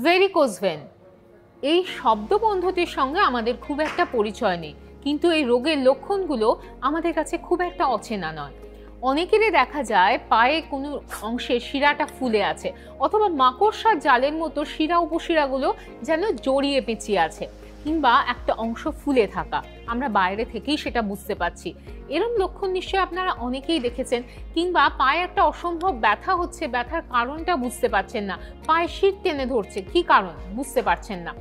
Varicose when, এই শব্দবন্ধটির সঙ্গে আমাদের খুব একটা পরিচয় নেই, কিন্তু এই রোগের লক্ষণগুলো আমাদের কাছে খুব একটা অচেনা নয়। অনেকেরই দেখা যায় পায়ে কোনো অংশে শিরাটা ফুলে আছে, অথবা মাকড়সার জালের মতো শিরা উপশিরাগুলো যেন জড়িয়ে পেঁচিয়ে আছে, কিংবা একটা অংশ ফুলে থাকা, আমরা বাইরে থেকেই সেটা বুঝতে পারছি। এরকম লক্ষণ নিশ্চয়ই আপনারা অনেকেই দেখেছেন। কিংবা পায়ে একটা অসম্ভব ব্যথা হচ্ছে, ব্যথার কারণটা বুঝতে পারছেন না, পায়ে শীত টেনে ধরছে, কি কারণ বুঝতে পারছেন না।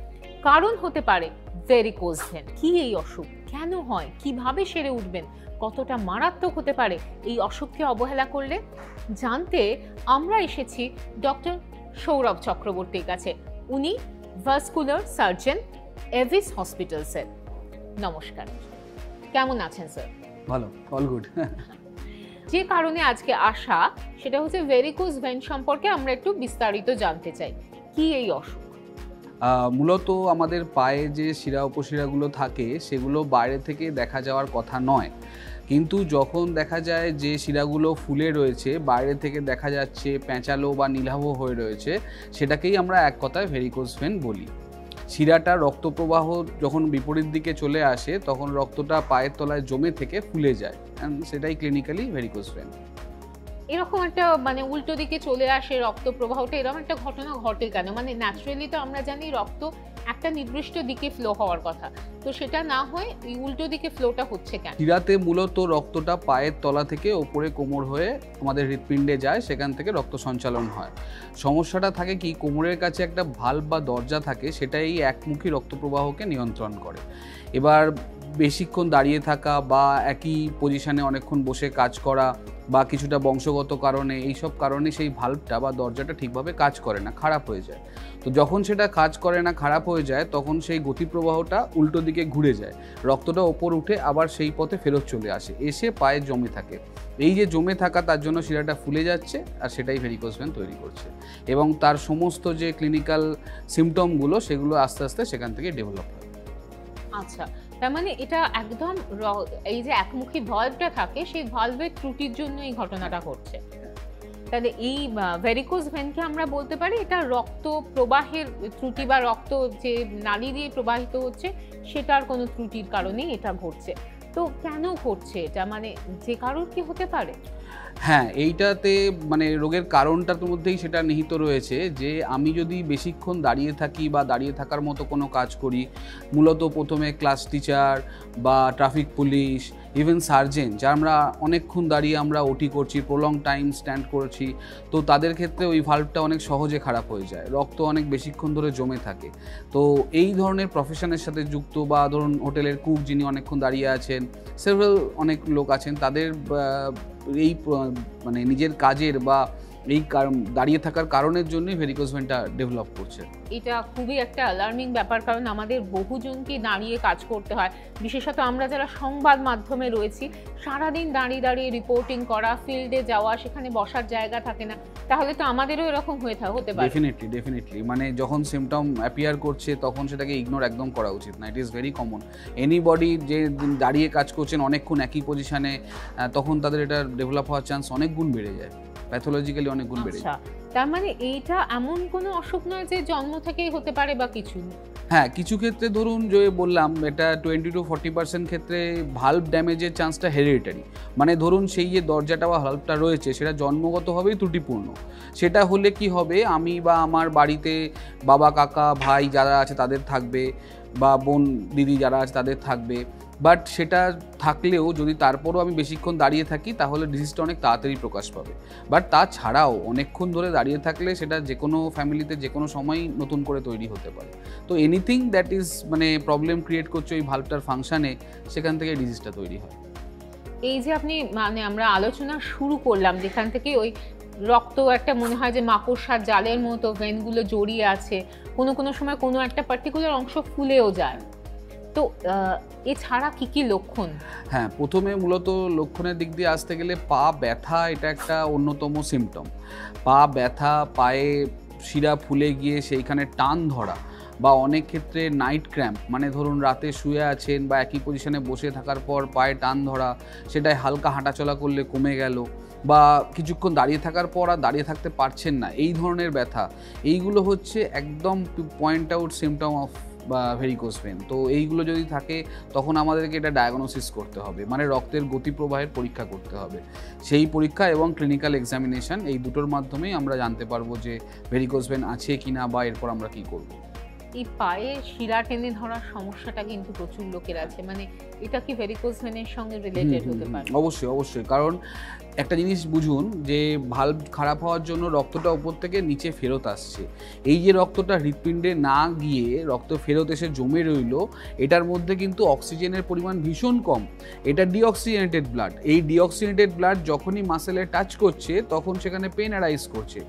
কারণ হতে পারে ভেরিকোজ ভেন। কি এই অসুখ, কেন হয়, কিভাবে সেরে উঠবেন, কতটা মারাত্মক হতে পারে এই অসুখকে অবহেলা করলে, জানতে আমরা এসেছি ডক্টর সৌরভ চক্রবর্তীর কাছে। উনি ভাস্কুলার সার্জন, এভিস হসপিটালসের। নমস্কার, কেমন আছেন স্যার? ভালো, অল গুড। যে কারণে আজকে আসা সেটা হচ্ছে ভেরিকোজ ভেন সম্পর্কে আমরা একটু বিস্তারিত জানতে চাই। কি এই অসুখ? মূলত আমাদের পায়ে যে শিরা উপশিরাগুলো থাকে সেগুলো বাইরে থেকে দেখা যাওয়ার কথা নয়, কিন্তু যখন দেখা যায় যে শিরাগুলো ফুলে রয়েছে, বাইরে থেকে দেখা যাচ্ছে প্যাঁচালো বা নীলাভ হয়ে রয়েছে, সেটাকেই আমরা এক কথায় ভেরিকোজ ভেন বলি। শিরাটা রক্তপ্রবাহ যখন বিপরীত দিকে চলে আসে তখন রক্তটা পায়ের তলায় জমে থেকে ফুলে যায়, সেটাই ক্লিনিক্যালি ভেরিকোজ ভেন। এরকম একটা উল্টো দিকে চলে আসে রক্ত প্রবাহটা, এরকম একটা ঘটনা ঘটে কেন? ন্যাচারালি তো আমরা জানি রক্ত একটা নির্দিষ্ট দিকে ফ্লো হওয়ার কথা, তো সেটা না হয় এই উল্টো দিকে ফ্লোটা হচ্ছে কেন? শিরাতে মূলত রক্তটা পায়ের তলা থেকে ওপরে কোমর হয়ে আমাদের হৃৎপিণ্ডে যায়, সেখান থেকে রক্ত সঞ্চালন হয়। সমস্যাটা থাকে কি, কোমরের কাছে একটা ভালভ বা দরজা থাকে, সেটা এই একমুখী রক্ত প্রবাহকে নিয়ন্ত্রণ করে। এবার বেশিক্ষণ দাঁড়িয়ে থাকা বা একই পজিশনে অনেকক্ষণ বসে কাজ করা বা কিছুটা বংশগত কারণে, এইসব কারণে সেই ভালভটা বা দরজাটা ঠিকভাবে কাজ করে না, খারাপ হয়ে যায়। তো যখন সেটা কাজ করে না, খারাপ হয়ে যায়, তখন সেই গতিপ্রবাহটা উল্টো দিকে ঘুরে যায়, রক্তটা ওপর উঠে আবার সেই পথে ফেরত চলে আসে, এসে পায়ে জমে থাকে। এই যে জমে থাকা, তার জন্য শিরাটা ফুলে যাচ্ছে, আর সেটাই ভেরিকোজ ভেন তৈরি করছে। এবং তার সমস্ত যে ক্লিনিক্যাল সিমটমগুলো, সেগুলো আস্তে আস্তে সেখান থেকে ডেভেলপ হয়। আচ্ছা, তার মানে এটা একদম এই যে একমুখী ভালভটা থাকে, সেই ভালভের ত্রুটির জন্য এই ঘটনাটা ঘটছে। তাহলে এই ভেরিকোজ ভেনকে আমরা বলতে পারি এটা রক্ত প্রবাহের ত্রুটি, বা রক্ত যে নালী দিয়ে প্রবাহিত হচ্ছে সেটার কোনো ত্রুটির কারণেই এটা ঘটছে। তো কেন ঘটছে এটা, যে কারোর কি হতে পারে? হ্যাঁ, এইটাতে রোগের কারণটার মধ্যেই সেটা নিহিত রয়েছে যে আমি যদি বেশিক্ষণ দাঁড়িয়ে থাকি বা দাঁড়িয়ে থাকার মতো কোনো কাজ করি, মূলত প্রথমে ক্লাস টিচার বা ট্রাফিক পুলিশ, ইভেন সার্জেন, যা আমরা অনেকক্ষণ দাঁড়িয়ে আমরা ওটি করছি, প্রলং টাইম স্ট্যান্ড করছি, তো তাদের ক্ষেত্রে ওই ভালভটা অনেক সহজে খারাপ হয়ে যায়, রক্ত অনেক বেশিক্ষণ ধরে জমে থাকে। তো এই ধরনের প্রফেশনের সাথে যুক্ত, বা ধরুন হোটেলের কুক যিনি অনেকক্ষণ দাঁড়িয়ে আছেন, সেভারাল অনেক লোক আছেন, তাদের এই নিজের কাজের বা এই দাঁড়িয়ে থাকার কারণের জন্যই ভেরিকোজ ভেনটা ডেভেলপ করছে। এটা খুবই একটা অ্যালার্মিং ব্যাপার, কারণ আমাদের বহুজনকে দাঁড়িয়ে কাজ করতে হয়, বিশেষত আমরা যারা সংবাদ মাধ্যমে রয়েছি, সারাদিন দাঁড়িয়ে দাঁড়িয়ে রিপোর্টিং করা, ফিল্ডে যাওয়া, সেখানে বসার জায়গা থাকে না, তাহলে তো আমাদেরও এরকম হতে পারে। ডেফিনেটলি যখন সিমটম অ্যাপিয়ার করছে তখন সেটাকে ইগনোর একদম করা উচিত না। It is very common, anybody যে দাঁড়িয়ে কাজ করছেন অনেকক্ষণ একই পজিশনে, তখন তাদের এটা ডেভেলপ হওয়ার চান্স অনেক গুণ বেড়ে যায়, প্যাথোলজিক্যালি অনেক গুণ বেড়ে যায়। তার মানে এইটা এমন কোনো অসুখ নয় যে জন্ম থেকেই হতে পারে বা কিছু? হ্যাঁ, কিছু ক্ষেত্রে ধরুন যে বললাম, এটা 20 to 40% ক্ষেত্রে ভালভ ড্যামেজের চান্সটা হেরিডিটারি, ধরুন সেই যে দরজাটা বা ভালভটা রয়েছে সেটা জন্মগতভাবেই ত্রুটিপূর্ণ। সেটা হলে কি হবে, আমি বা আমার বাড়িতে বাবা, কাকা, ভাই যারা আছে তাদের থাকবে, বা বোন, দিদি যারা আছে তাদের থাকবে, বাট সেটা থাকলেও যদি তারপরও আমি বেশিক্ষণ দাঁড়িয়ে থাকি তাহলে ডিজিজটা অনেক তাড়াতাড়ি প্রকাশ পাবে। বাট তাছাড়াও অনেকক্ষণ ধরে দাঁড়িয়ে থাকলে সেটা যে কোনো ফ্যামিলিতে যে কোনো সময়ই নতুন করে তৈরি হতে পারে। তো anything that is problem create করছে ওই ভালভটার ফাংশানে, সেখান থেকে ডিজিজটা তৈরি হয়। এই যে আপনি আমরা আলোচনা শুরু করলাম যেখান থেকে, ওই রক্ত একটা মনে হয় যে মাকড়সার জালের মতো ভেনগুলো জড়িয়ে আছে, কোনো সময় কোনো একটা পার্টিকুলার অংশ ফুলেও যায়, তো এছাড়া কি লক্ষণ? হ্যাঁ, প্রথমে মূলত লক্ষণের দিক দিয়ে আসতে গেলে পা ব্যথা, এটা একটা অন্যতম সিমটম। পা ব্যথা, পায়ে শিরা ফুলে গিয়ে সেইখানে টান ধরা, বা অনেক ক্ষেত্রে নাইট ক্র্যাম্প, ধরুন রাতে শুয়ে আছেন বা একই পজিশনে বসে থাকার পর পায়ে টান ধরা, সেটাই হালকা হাঁটাচলা করলে কমে গেল, বা কিছুক্ষণ দাঁড়িয়ে থাকার পর আর দাঁড়িয়ে থাকতে পারছেন না, এই ধরনের ব্যথা, এইগুলো হচ্ছে একদম পয়েন্ট আউট সিমটম অফ বা ভেরিকোজ ভেন। তো এইগুলো যদি থাকে তখন আমাদেরকে এটা ডায়াগনোসিস করতে হবে, মানে রক্তের গতি প্রবাহের পরীক্ষা করতে হবে। সেই পরীক্ষা এবং ক্লিনিক্যাল এক্সামিনেশন, এই দুটোর মাধ্যমেই আমরা জানতে পারবো যে ভেরিকোজ ভেন আছে কিনা বা এরপর আমরা কি করব। এই পায়ে শিরা টেনে ধরার সমস্যাটা কিন্তু প্রচুর লোকের আছে, মানে এটা কি ভেরিকোজ ভেনের সঙ্গে রিলেটেড হতে পারে? অবশ্যই অবশ্যই, কারণ একটা জিনিস বুঝুন যে ভালভ খারাপ হওয়ার জন্য রক্তটা উপর থেকে নিচে ফেরত আসছে, এই যে রক্তটা হৃৎপিণ্ডে না গিয়ে রক্ত ফেরত এসে জমে রইল, এটার মধ্যে কিন্তু অক্সিজেনের পরিমাণ ভীষণ কম, এটা ডিঅক্সিজেনেটেড ব্লাড। এই ডিঅক্সিজেনেটেড ব্লাড যখনই মাসেলে টাচ করছে তখন সেখানে পেন অ্যারাইজ করছে।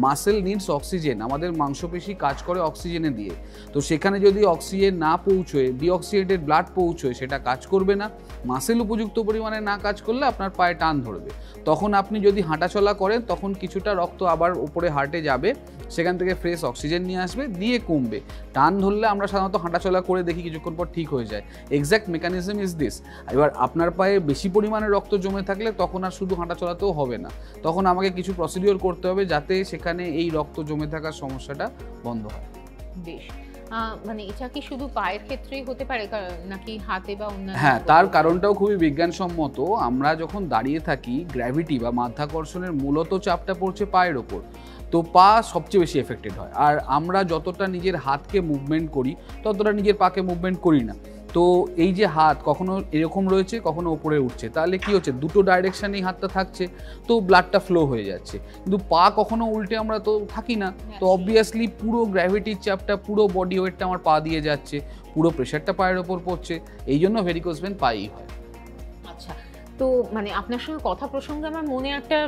মাসেল নিডস অক্সিজেন, আমাদের মাংসপেশি কাজ করে অক্সিজেনে দিয়ে, তো সেখানে যদি অক্সিজেন না পৌঁছয়, ডিঅক্সিজেনেটেড ব্লাড পৌঁছয়, সেটা কাজ করবে না। মাসেল উপযুক্ত পরিমাণে না কাজ করলে আপনার পায়ে টান ধরবে, তখন আপনি যদি হাঁটাচলা করেন তখন কিছুটা রক্ত আবার উপরে হার্টে যাবে, সেখান থেকে ফ্রেশ অক্সিজেন নিয়ে আসবে, দিয়ে কমবে। টান ধরলে আমরা সাধারণত হাঁটাচলা করে দেখি কিছুক্ষণ পর ঠিক হয়ে যায়। Exact mechanism is this. এবার আপনার পায়ে বেশি পরিমাণে রক্ত জমে থাকলে তখন আর শুধু হাঁটাচলাতেও হবে না, তখন আমাকে কিছু প্রসিডিওর করতে হবে যাতে সেখানে এই রক্ত জমে থাকার সমস্যাটা বন্ধ হয়। বেশ, মানে এটা কি শুধু পায়ের ক্ষেত্রেই হতে পারে নাকি হাতে বা অন্যান্য? হ্যাঁ, তার কারণটাও খুবই বিজ্ঞানসম্মত। আমরা যখন দাঁড়িয়ে থাকি, গ্র্যাভিটি বা মাধ্যাকর্ষণের মূলত চাপটা পড়ছে পায়ের ওপর, তো পা সবচেয়ে বেশি এফেক্টেড হয়। আর আমরা যতটা নিজের হাতকে মুভমেন্ট করি ততটা নিজের পাকে মুভমেন্ট করি না। তো এই যে হাত কখনো এরকম রয়েছে, কখনো ওপরে উঠছে, তাহলে কি হচ্ছে, দুটো ডাইরেকশানেই হাতটা থাকছে, তো ব্লাডটা ফ্লো হয়ে যাচ্ছে। কিন্তু পা কখনো উল্টে আমরা তো থাকি না, তো অবভিয়াসলি পুরো গ্র্যাভিটির চাপটা, পুরো বডি ওয়েটটা আমার পা দিয়ে যাচ্ছে, পুরো প্রেশারটা পায়ের ওপর পড়ছে, এই জন্য ভেরিকোজ ভেন পায়েই হয়। আচ্ছা, তো মানে আপনার সঙ্গে কথা প্রসঙ্গে আমার মনে একটা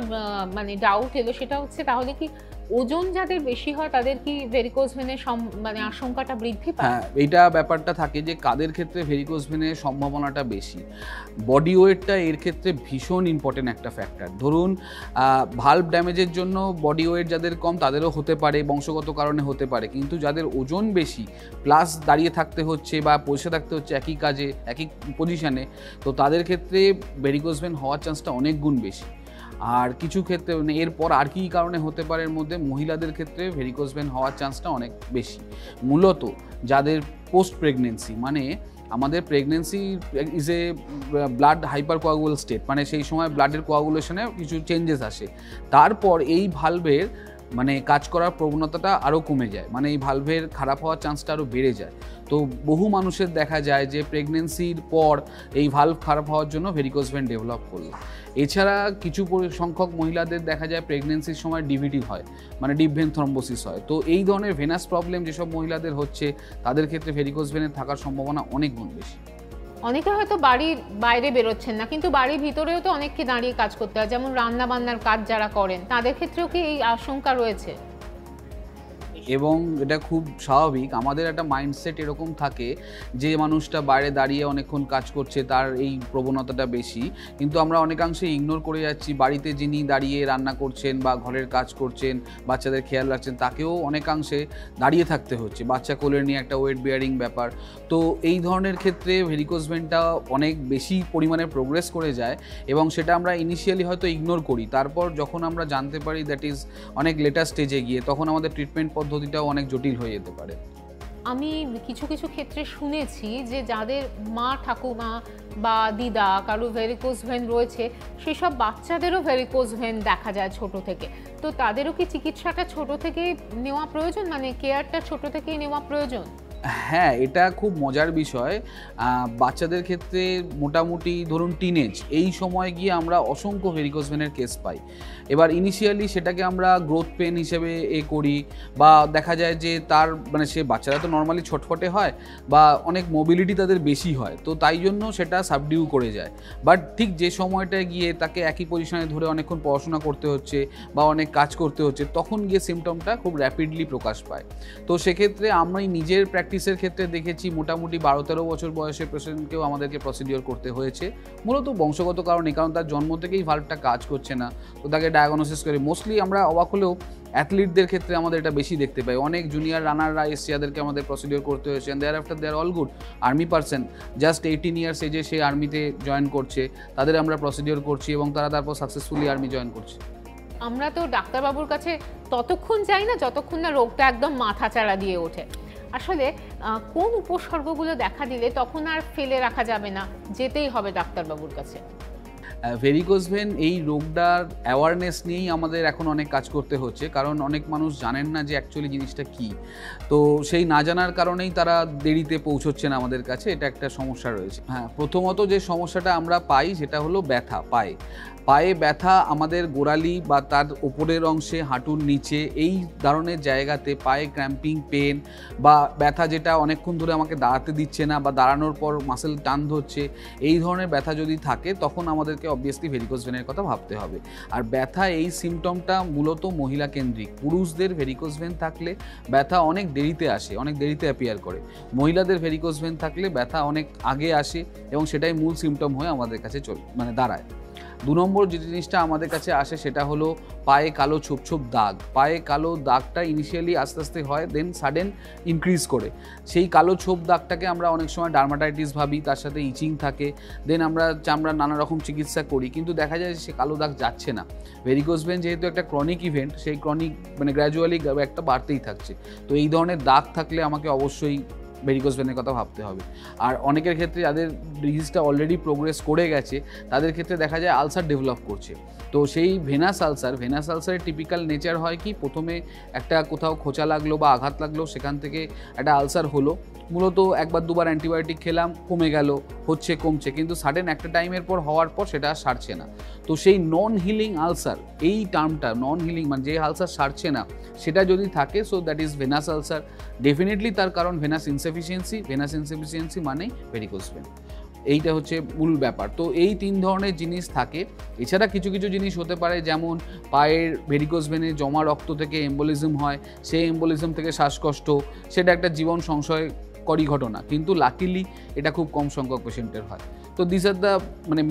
মানে ডাউট এলো, সেটা হচ্ছে তাহলে কি ওজন যাদের বেশি হয় তাদের কি ভেরিকোজ ভেনের মানে আশঙ্কাটা বৃদ্ধি পায়? হ্যাঁ, এইটা ব্যাপারটা থাকে যে কাদের ক্ষেত্রে ভেরিকোজ ভেনের সম্ভাবনাটা বেশি। বডি ওয়েটটা এর ক্ষেত্রে ভীষণ ইম্পর্টেন্ট একটা ফ্যাক্টর। ধরুন ভালভ ড্যামেজের জন্য বডি ওয়েট যাদের কম তাদেরও হতে পারে, বংশগত কারণে হতে পারে, কিন্তু যাদের ওজন বেশি প্লাস দাঁড়িয়ে থাকতে হচ্ছে বা বসে থাকতে হচ্ছে একই কাজে একই পজিশানে, তো তাদের ক্ষেত্রে ভেরিকোজ ভেন হওয়ার চান্সটা অনেক গুণ বেশি। আর কিছু ক্ষেত্রে এরপর আর কি কারণে হতে পারে, এর মধ্যে মহিলাদের ক্ষেত্রে ভেরিকোজ ভেন হওয়ার চান্সটা অনেক বেশি, মূলত যাদের পোস্ট প্রেগনেন্সি, মানে আমাদের pregnancy is a blood hyper coagulable state, মানে সেই সময় ব্লাডের কোয়াগুলেশনে কিছু চেঞ্জেস আসে, তারপর এই ভালভের মানে কাজ করার প্রবণতাটা আরও কমে যায়, মানে এই ভালভের খারাপ হওয়ার চান্সটা আরও বেড়ে যায়। তো বহু মানুষের দেখা যায় যে প্রেগনেন্সির পর এই ভালভ খারাপ হওয়ার জন্য ভেরিকোজ ভেন ডেভেলপ করলো। এছাড়া কিছু সংখ্যক মহিলাদের দেখা যায় প্রেগনেন্সির সময় ডিভিটি হয়, মানে ডিপ ভেন থ্রম্বোসিস হয়। তো এই ধরনের ভেনাস প্রবলেম যেসব মহিলাদের হচ্ছে তাদের ক্ষেত্রে ভেরিকোজ ভেনের থাকার সম্ভাবনা অনেক গুণ বেশি। অনেকে হয়তো বাড়ির বাইরে বেরোচ্ছেন না, কিন্তু বাড়ির ভিতরেও তো অনেককে দাঁড়িয়ে কাজ করতে হয়, যেমন রান্না বান্নার কাজ যারা করেন তাদের ক্ষেত্রেও কি এই আশঙ্কা রয়েছে? এবং এটা খুব স্বাভাবিক, আমাদের একটা মাইন্ডসেট এরকম থাকে যে মানুষটা বাইরে দাঁড়িয়ে অনেকক্ষণ কাজ করছে তার এই প্রবণতাটা বেশি, কিন্তু আমরা অনেকাংশে ইগনোর করে যাচ্ছি বাড়িতে যিনি দাঁড়িয়ে রান্না করছেন বা ঘরের কাজ করছেন, বাচ্চাদের খেয়াল রাখছেন, তাকেও অনেকাংশে দাঁড়িয়ে থাকতে হচ্ছে, বাচ্চা কোলে নিয়ে একটা ওয়েট বিয়ারিং ব্যাপার। তো এই ধরনের ক্ষেত্রে ভেরিকোজ ভেনটা অনেক বেশি পরিমাণে প্রোগ্রেস করে যায় এবং সেটা আমরা ইনিশিয়ালি হয়তো ইগনোর করি, তারপর যখন আমরা জানতে পারি দ্যাট ইজ অনেক লেটার স্টেজে গিয়ে, তখন আমাদের ট্রিটমেন্ট পদ্ধতিটাও অনেক জটিল হয়ে যেতে পারে। আমি কিছু কিছু ক্ষেত্রে শুনেছি যে যাদের মা ঠাকুমা বা দিদা কারো ভেরিকোজ ভেন রয়েছে, সেসব বাচ্চাদেরও ভেরিকোজ ভেন দেখা যায় ছোট থেকে, তো তাদেরও কি চিকিৎসাটা ছোট থেকেই নেওয়া প্রয়োজন, মানে কেয়ারটা ছোট থেকেই নেওয়া প্রয়োজন? হ্যাঁ, এটা খুব মজার বিষয়। বাচ্চাদের ক্ষেত্রে মোটামুটি ধরুন টিনেজ, এই সময় গিয়ে আমরা অসংখ্য ভেরিকোজ ভেনের কেস পাই। এবার ইনিশিয়ালি সেটাকে আমরা গ্রোথ পেন হিসেবে করি, বা দেখা যায় যে তার মানে সে বাচ্চারা তো নর্মালি ছটফটে হয় বা অনেক মোবিলিটি তাদের বেশি হয়, তো তাই জন্য সেটা সাবডিউ করে যায়। বাট ঠিক যে সময়টায় গিয়ে তাকে একই পজিশনে ধরে অনেকক্ষণ পড়াশোনা করতে হচ্ছে বা অনেক কাজ করতে হচ্ছে, তখন গিয়ে সিমটমটা খুব র্যাপিডলি প্রকাশ পায়। তো সেক্ষেত্রে আমি নিজের প্র্যাকটিসের ক্ষেত্রে দেখেছি মোটামুটি 12-13 বছর বয়সের পেশেন্টকেও আমাদেরকে প্রসিডিওর করতে হয়েছে, মূলত বংশগত কারণে, কারণ তার জন্ম থেকেই ভালভটা কাজ করছে না, তো তাকে ডায়াগনোসিস করে মোস্টলি আমরা অবাক হলেও অ্যাথলিটদের ক্ষেত্রে আমাদের এটা বেশি দেখতে পাই, অনেক জুনিয়র রানাররা এসছে যাদেরকে আমাদের প্রসিডিওর করতে হয়েছে, and thereafter they are all good. Army person just 18 years এজে সে আর্মিতে জয়েন করছে, তাদের আমরা প্রসিডিওর করছি এবং তারা তারপর সাকসেসফুলি আর্মি জয়েন করছে। আমরা তো ডাক্তারবাবুর কাছে ততক্ষণ যাই না যতক্ষণ না রোগটা একদম মাথাচাড়া দিয়ে ওঠে। আসলে কোন উপসর্গগুলো দেখা দিলে তখন আর ফেলে রাখা যাবে না, যেতেই হবে ডাক্তারবাবুর কাছে? ভেরিকোজ ভেন এই রোগটার অ্যাওয়ারনেস নিয়েই আমাদের এখন অনেক কাজ করতে হচ্ছে, কারণ অনেক মানুষ জানেন না যে অ্যাকচুয়ালি জিনিসটা কী। তো সেই না জানার কারণেই তারা দেরিতে পৌঁছচ্ছে না আমাদের কাছে, এটা একটা সমস্যা রয়েছে। হ্যাঁ, প্রথমত যে সমস্যাটা আমরা পাই সেটা হলো ব্যথা। পায়ে ব্যথা আমাদের গোড়ালি বা তার ওপরের অংশে, হাঁটুর নিচে, এই ধরনের জায়গাতে পায়ে ক্র্যাম্পিং, পেন বা ব্যথা যেটা অনেকক্ষণ ধরে আমাকে দাঁড়াতে দিচ্ছে না বা দাঁড়ানোর পর মাসেল টান ধরছে, এই ধরনের ব্যথা যদি থাকে তখন আমাদেরকে অবভিয়াসলি ভেরিকোজ ভেনের কথা ভাবতে হবে। আর ব্যথা এই সিমটমটা মূলত মহিলা কেন্দ্রিক। পুরুষদের ভেরিকোজ ভেন থাকলে ব্যথা অনেক দেরিতে আসে, অনেক দেরিতে অ্যাপিয়ার করে। মহিলাদের ভেরিকোজ ভেন থাকলে ব্যথা অনেক আগে আসে এবং সেটাই মূল সিমটম হয়ে আমাদের কাছে দাঁড়ায়। 2 নম্বর যে জিনিসটা আমাদের কাছে আসে সেটা হলো পায়ে কালো ছোপ ছোপ দাগ। পায়ে কালো দাগটা ইনিশিয়ালি আস্তে আস্তে হয়, দেন সাডেন ইনক্রিজ করে। সেই কালো ছোপ দাগটাকে আমরা অনেক সময় ডার্মাটাইটিস ভাবি, তার সাথে ইচিং থাকে, দেন আমরা চামড়ার নানা রকম চিকিৎসা করি, কিন্তু দেখা যায় সে কালো দাগ যাচ্ছে না। ভেরিকোজ ভেন যেহেতু একটা ক্রনিক ইভেন্ট, সেই ক্রনিক গ্র্যাজুয়ালি একটা বাড়তেই থাকছে। তো এই ধরনের দাগ থাকলে আমাকে অবশ্যই ভেরিকোজ ভেনের কথা ভাবতে হবে। আর অনেকের ক্ষেত্রে যাদের ডিজিজটা অলরেডি প্রোগ্রেস করে গেছে তাদের ক্ষেত্রে দেখা যায় আলসার ডেভেলপ করছে। তো সেই ভেনাস আলসারের টিপিক্যাল নেচার হয় কি, প্রথমে একটা কোথাও খোঁচা লাগলো বা আঘাত লাগলো, সেখান থেকে একটা আলসার হলো, মূলত 1-2বার অ্যান্টিবায়োটিক খেলাম, কমে গেল, কমছে, কিন্তু সাডেন একটা টাইমের পর হওয়ার পর সেটা আর সারছে না। তো সেই নন হিলিং আলসার, এই টার্মটা নন হিলিং মানে যে আলসার সারছে না সেটা যদি থাকে, so that is venous ulcer. Definitely তার কারণ ভেনাস ইনসাফিসিয়েন্সি মানেই ভেরিকোজ ভেন। এইটা হচ্ছে মূল ব্যাপার। তো এই 3 ধরনের জিনিস থাকে। এছাড়া কিছু কিছু জিনিস হতে পারে, যেমন পায়ের ভেরিকোজ ভেনে জমা রক্ত থেকে এম্বোলিজম হয়, সেই এম্বোলিজম থেকে শ্বাসকষ্ট, সেটা একটা জীবন সংশয়করী ঘটনা, কিন্তু লাকিলি এটা খুব কম সংখ্যক পেশেন্টের হয়। তো this are the